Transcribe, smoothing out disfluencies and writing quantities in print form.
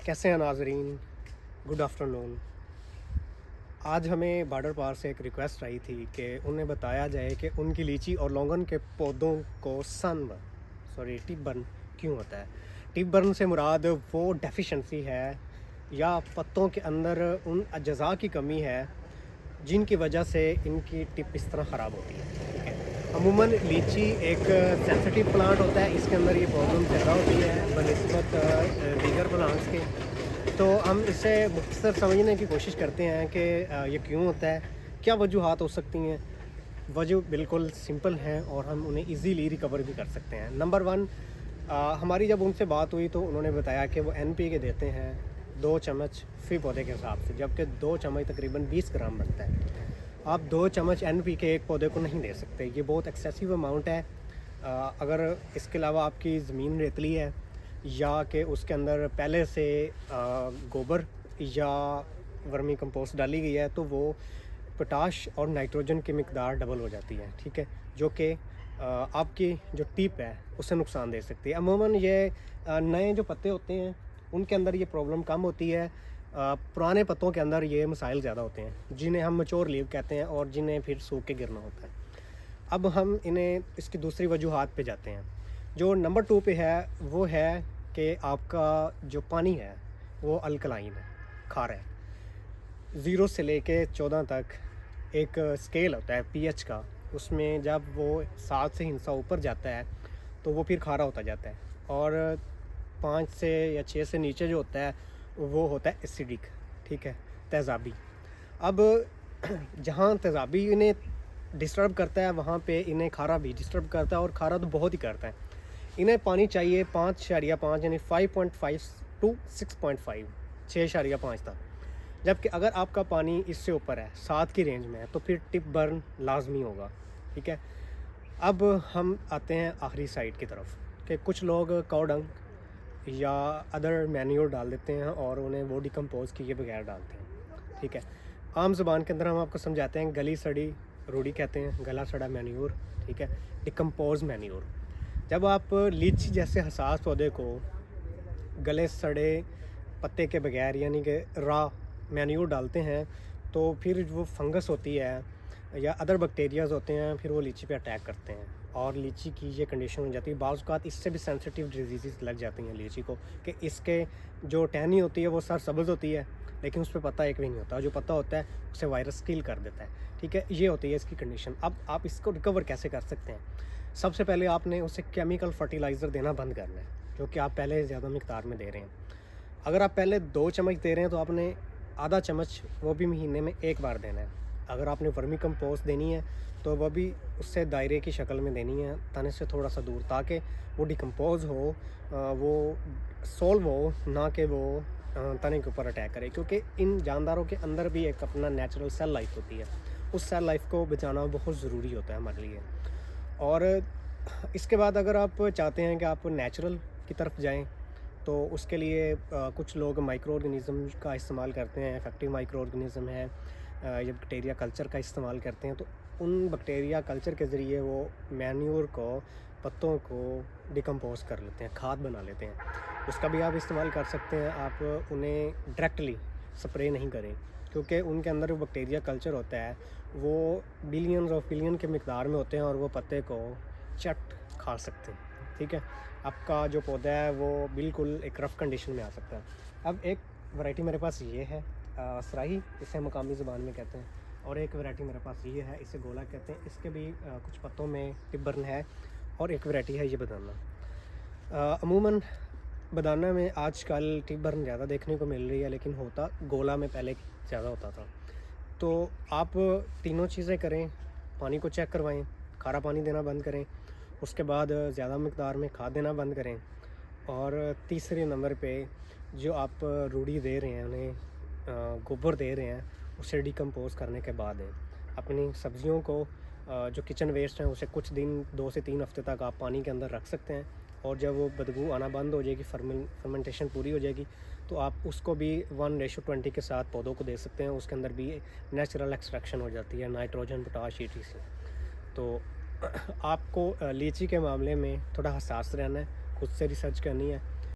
कैसे हैं नाजरीन। Good afternoon. आज हमें बॉर्डर पार से एक रिक्वेस्ट आई थी कि उन्हें बताया जाए कि उनकी लीची और लौंगन के पौधों को टिप बर्न क्यों होता है। टिप बर्न से मुराद वो डेफिशिएंसी है या पत्तों के अंदर उन अज्जा की कमी है जिनकी वजह से इनकी टिप इस तरह ख़राब होती है। ठीक है, अमूमन लीची एक सेंसिटिव प्लांट होता है, इसके अंदर ये प्रॉब्लम ज़्यादा होती है बनस्बत दीगर प्लांट्स के। तो हम इसे मुख्तसर समझने की कोशिश करते हैं कि ये क्यों होता है, क्या वजूहात हो सकती हैं। वजह बिल्कुल सिंपल हैं और हम उन्हें इजीली रिकवर भी कर सकते हैं। नंबर वन, हमारी जब उनसे बात हुई तो उन्होंने बताया कि वो NPK देते हैं 2 चम्मच फ़ी पौधे के हिसाब से, जबकि 2 चम्मच तकरीबन 20 ग्राम बनता है। आप 2 चम्मच NPK एक पौधे को नहीं दे सकते, ये बहुत एक्सेसिव अमाउंट है। अगर इसके अलावा आपकी ज़मीन रेतली है या कि उसके अंदर पहले से गोबर या वर्मी कंपोस्ट डाली गई है, तो वो पोटाश और नाइट्रोजन की मिकदार डबल हो जाती है। ठीक है, जो कि आपकी जो टिप है उसे नुकसान दे सकती है। अमूमन ये नए जो पत्ते होते हैं उनके अंदर ये प्रॉब्लम कम होती है। पुराने पत्तों के अंदर ये मसाइल ज़्यादा होते हैं, जिन्हें हम मैच्योर लीव कहते हैं और जिन्हें फिर सूख के गिरना होता है। अब हम इन्हें इसकी दूसरी वजूहात पे जाते हैं। जो नंबर 2 पे है वो है कि आपका जो पानी है वो अल्कलाइन है, खारा है। 0 से लेके 14 तक एक स्केल होता है pH का, उसमें जब वो 7 से हिंसा ऊपर जाता है तो वो फिर खारा होता जाता है, और 5 से या 6 से नीचे जो होता है वो होता है एसिडिक। ठीक है, तेज़ाबी। अब जहाँ तेज़ाबी इन्हें डिस्टर्ब करता है वहाँ पे इन्हें खारा भी डिस्टर्ब करता है, और खारा तो बहुत ही करता है। इन्हें पानी चाहिए 5.5 यानी 5.5 टू 6.5, 6.5 तक। जबकि अगर आपका पानी इससे ऊपर है, 7 की रेंज में है, तो फिर टिप बर्न लाजमी होगा। ठीक है, अब हम आते हैं आखिरी साइड की तरफ कि कुछ लोग काऊ डंग या अदर मैन्योर डाल देते हैं और उन्हें वो डिकम्पोज किए बगैर डालते हैं। ठीक है, आम ज़बान के अंदर हम आपको समझाते हैं गली सड़ी रूढ़ी कहते हैं, गला सड़ा मैन्योर। ठीक है, डिकम्पोज मैन्योर। जब आप लीची जैसे हसास पौधे को गले सड़े पत्ते के बगैर यानी कि रॉ मैन्योर डालते हैं, तो फिर वो फंगस होती है या अदर बैक्टीरियाज होते हैं, फिर वो लीची पे अटैक करते हैं और लीची की ये कंडीशन हो जाती है। बाज़ औक़ात इससे भी सेंसिटिव डिजीज़ लग जाती हैं लीची को, कि इसके जो टहनी होती है वो सर सब्ज़ होती है लेकिन उस पर पत्ता एक भी नहीं होता, जो पत्ता होता है उसे वायरस किल कर देता है। ठीक है, ये होती है इसकी कंडीशन। अब आप इसको रिकवर कैसे कर सकते हैं? सबसे पहले आपने उसे केमिकल फर्टिलाइज़र देना बंद करना है, जो कि आप पहले ज़्यादा मिकदार में दे रहे हैं। अगर आप पहले 2 चम्मच दे रहे हैं तो आपने आधा चम्मच वो भी महीने में एक बार देना है। अगर आपने वर्मी कंपोस्ट देनी है तो वह भी उससे दायरे की शक्ल में देनी है, तने से थोड़ा सा दूर, ताकि वो डिकम्पोज हो, वो सोल्व हो, ना कि वो तने के ऊपर अटैक करे। क्योंकि इन जानदारों के अंदर भी एक अपना नेचुरल सेल लाइफ होती है, उस सेल लाइफ को बचाना बहुत ज़रूरी होता है हमारे लिए। और इसके बाद अगर आप चाहते हैं कि आप नेचुरल की तरफ जाएँ, तो उसके लिए कुछ लोग माइक्रो ऑर्गेनिज़म का इस्तेमाल करते हैं। इफेक्टिव माइक्रो ऑर्गेनिज़म है, या बैक्टीरिया कल्चर का इस्तेमाल करते हैं। तो उन बैक्टीरिया कल्चर के ज़रिए वो मैन्योर को, पत्तों को डिकम्पोज कर लेते हैं, खाद बना लेते हैं। उसका भी आप इस्तेमाल कर सकते हैं। आप उन्हें डायरेक्टली स्प्रे नहीं करें, क्योंकि उनके अंदर जो बैक्टीरिया कल्चर होता है वो बिलियंस ऑफ बिलियन के मिकदार में होते हैं और वो पत्ते को चट खा सकते हैं। ठीक है, आपका जो पौधा है वो बिल्कुल एक रफ़ कंडीशन में आ सकता है। अब एक वैरायटी मेरे पास ये है, सराही इसे मकामी ज़बान में कहते हैं, और एक वैरायटी मेरे पास ये है, इसे गोला कहते हैं। इसके भी कुछ पत्तों में टिप बर्न है, और एक वैरायटी है ये बदाना। अमूमन बदाना में आजकल टिप बर्न ज़्यादा देखने को मिल रही है, लेकिन होता गोला में पहले ज़्यादा होता था। तो आप तीनों चीज़ें करें, पानी को चेक करवाएं, खारा पानी देना बंद करें, उसके बाद ज़्यादा मिकदार में खाद देना बंद करें, और तीसरे नंबर पे जो आप रूढ़ी दे रहे हैं, उन्हें गोबर दे रहे हैं, उसे डिकम्पोज करने के बाद अपनी सब्जियों को जो किचन वेस्ट हैं उसे कुछ दिन 2 से 3 हफ्ते तक आप पानी के अंदर रख सकते हैं, और जब वो बदबू आना बंद हो जाएगी, फर्मेंटेशन पूरी हो जाएगी, तो आप उसको भी 1:20 के साथ पौधों को दे सकते हैं। उसके अंदर भी नेचुरल एक्सट्रैक्शन हो जाती है, नाइट्रोजन, पोटाश, ETC। तो आपको लीची के मामले में थोड़ा हसास रहना है, खुद से रिसर्च करनी है,